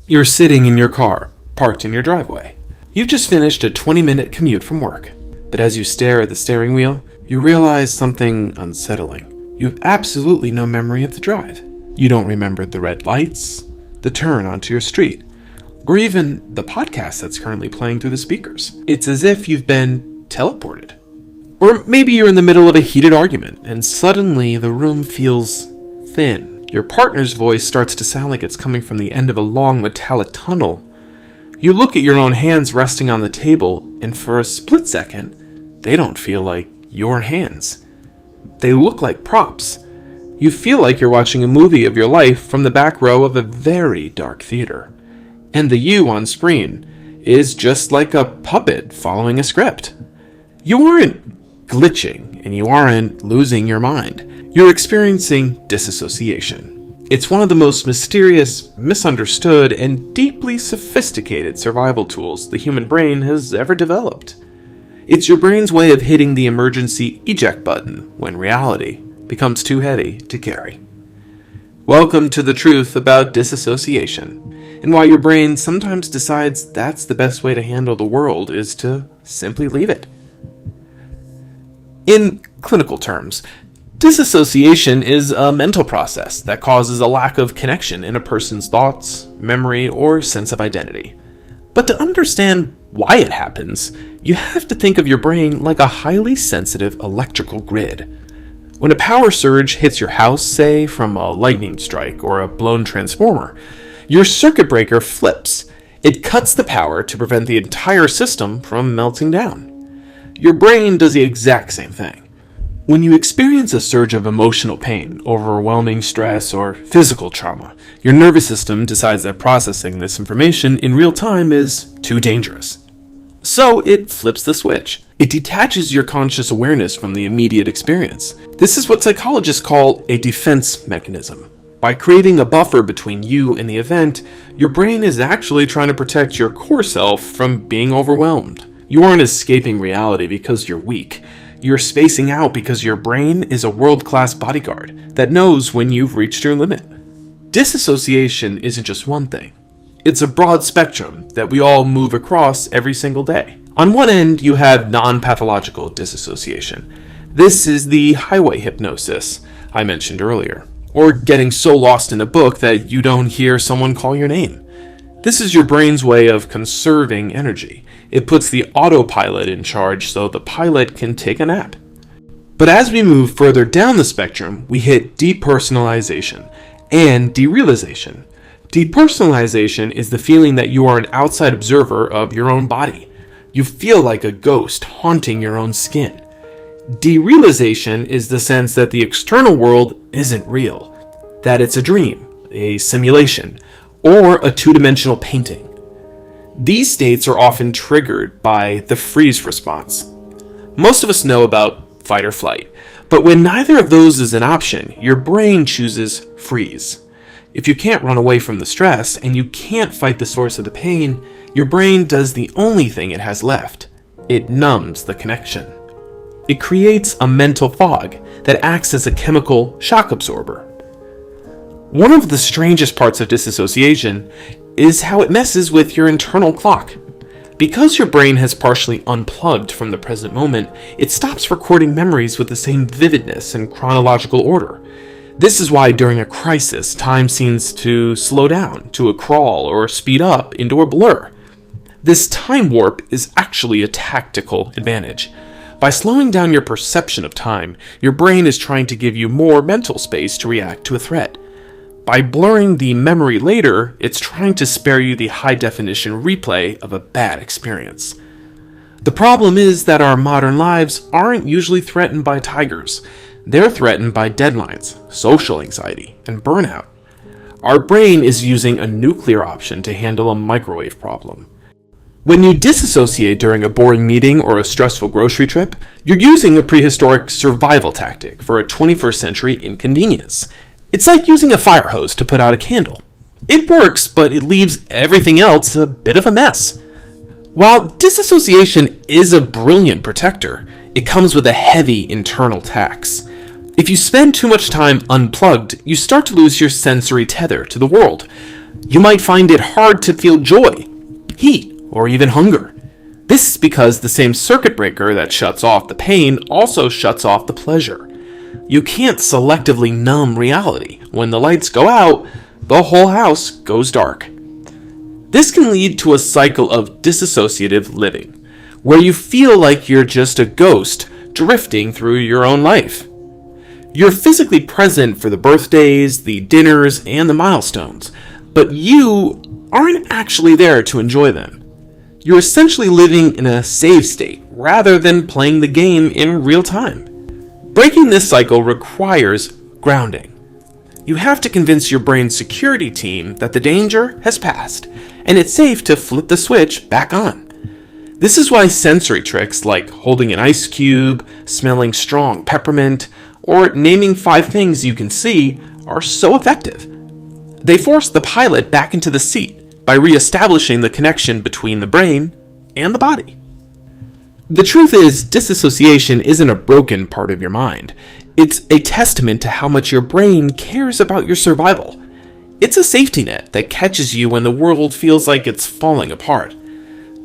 You're sitting in your car, parked in your driveway. You've just finished a 20-minute commute from work. But as you stare at the steering wheel, you realize something unsettling. You have absolutely no memory of the drive. You don't remember the red lights, the turn onto your street, or even the podcast that's currently playing through the speakers. It's as if you've been teleported. Or maybe you're in the middle of a heated argument, and suddenly the room feels thin. Your partner's voice starts to sound like it's coming from the end of a long metallic tunnel. You look at your own hands resting on the table, and for a split second, they don't feel like your hands. They look like props. You feel like you're watching a movie of your life from the back row of a very dark theater. And the you on screen is just like a puppet following a script. You aren't glitching, and you aren't losing your mind. You're experiencing disassociation. It's one of the most mysterious, misunderstood, and deeply sophisticated survival tools the human brain has ever developed. It's your brain's way of hitting the emergency eject button when reality becomes too heavy to carry. Welcome to the truth about disassociation, and why your brain sometimes decides that's the best way to handle the world is to simply leave it. In clinical terms, disassociation is a mental process that causes a lack of connection in a person's thoughts, memory, or sense of identity. But to understand why it happens, you have to think of your brain like a highly sensitive electrical grid. When a power surge hits your house, say from a lightning strike or a blown transformer, your circuit breaker flips. It cuts the power to prevent the entire system from melting down. Your brain does the exact same thing. When you experience a surge of emotional pain, overwhelming stress, or physical trauma, your nervous system decides that processing this information in real time is too dangerous. So it flips the switch. It detaches your conscious awareness from the immediate experience. This is what psychologists call a defense mechanism. By creating a buffer between you and the event, your brain is actually trying to protect your core self from being overwhelmed. You aren't escaping reality because you're weak. You're spacing out because your brain is a world-class bodyguard that knows when you've reached your limit. Disassociation isn't just one thing. It's a broad spectrum that we all move across every single day. On one end, you have non-pathological disassociation. This is the highway hypnosis I mentioned earlier, or getting so lost in a book that you don't hear someone call your name. This is your brain's way of conserving energy. It puts the autopilot in charge so the pilot can take a nap. But as we move further down the spectrum, we hit depersonalization and derealization. Depersonalization is the feeling that you are an outside observer of your own body. You feel like a ghost haunting your own skin. Derealization is the sense that the external world isn't real, that it's a dream, a simulation, or a two-dimensional painting. These states are often triggered by the freeze response. Most of us know about fight or flight, but when neither of those is an option, your brain chooses freeze. If you can't run away from the stress and you can't fight the source of the pain, your brain does the only thing it has left. It numbs the connection. It creates a mental fog that acts as a chemical shock absorber. One of the strangest parts of disassociation is how it messes with your internal clock. Because your brain has partially unplugged from the present moment, it stops recording memories with the same vividness and chronological order. This is why during a crisis, time seems to slow down to a crawl or speed up into a blur. This time warp is actually a tactical advantage. By slowing down your perception of time, your brain is trying to give you more mental space to react to a threat. By blurring the memory later, it's trying to spare you the high-definition replay of a bad experience. The problem is that our modern lives aren't usually threatened by tigers. They're threatened by deadlines, social anxiety, and burnout. Our brain is using a nuclear option to handle a microwave problem. When you disassociate during a boring meeting or a stressful grocery trip, you're using a prehistoric survival tactic for a 21st century inconvenience. It's like using a fire hose to put out a candle. It works, but it leaves everything else a bit of a mess. While disassociation is a brilliant protector, it comes with a heavy internal tax. If you spend too much time unplugged, you start to lose your sensory tether to the world. You might find it hard to feel joy, heat, or even hunger. This is because the same circuit breaker that shuts off the pain also shuts off the pleasure. You can't selectively numb reality. When the lights go out, the whole house goes dark. This can lead to a cycle of dissociative living, where you feel like you're just a ghost drifting through your own life. You're physically present for the birthdays, the dinners, and the milestones, but you aren't actually there to enjoy them. You're essentially living in a save state rather than playing the game in real time. Breaking this cycle requires grounding. You have to convince your brain's security team that the danger has passed, and it's safe to flip the switch back on. This is why sensory tricks like holding an ice cube, smelling strong peppermint, or naming 5 things you can see are so effective. They force the pilot back into the seat by reestablishing the connection between the brain and the body. The truth is, disassociation isn't a broken part of your mind. It's a testament to how much your brain cares about your survival. It's a safety net that catches you when the world feels like it's falling apart.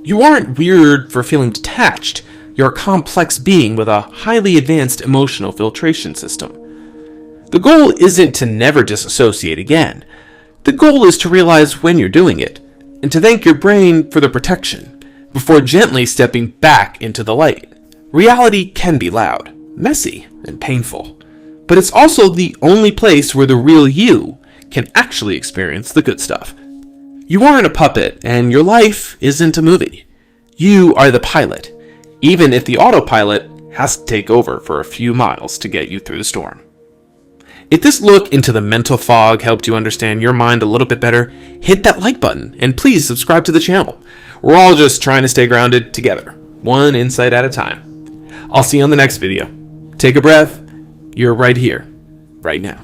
You aren't weird for feeling detached. You're a complex being with a highly advanced emotional filtration system. The goal isn't to never disassociate again. The goal is to realize when you're doing it, and to thank your brain for the protection, before gently stepping back into the light. Reality can be loud, messy, and painful, but it's also the only place where the real you can actually experience the good stuff. You aren't a puppet, and your life isn't a movie. You are the pilot, even if the autopilot has to take over for a few miles to get you through the storm. If this look into the mental fog helped you understand your mind a little bit better, hit that like button, and please subscribe to the channel. We're all just trying to stay grounded together, one insight at a time. I'll see you on the next video. Take a breath. You're right here, right now.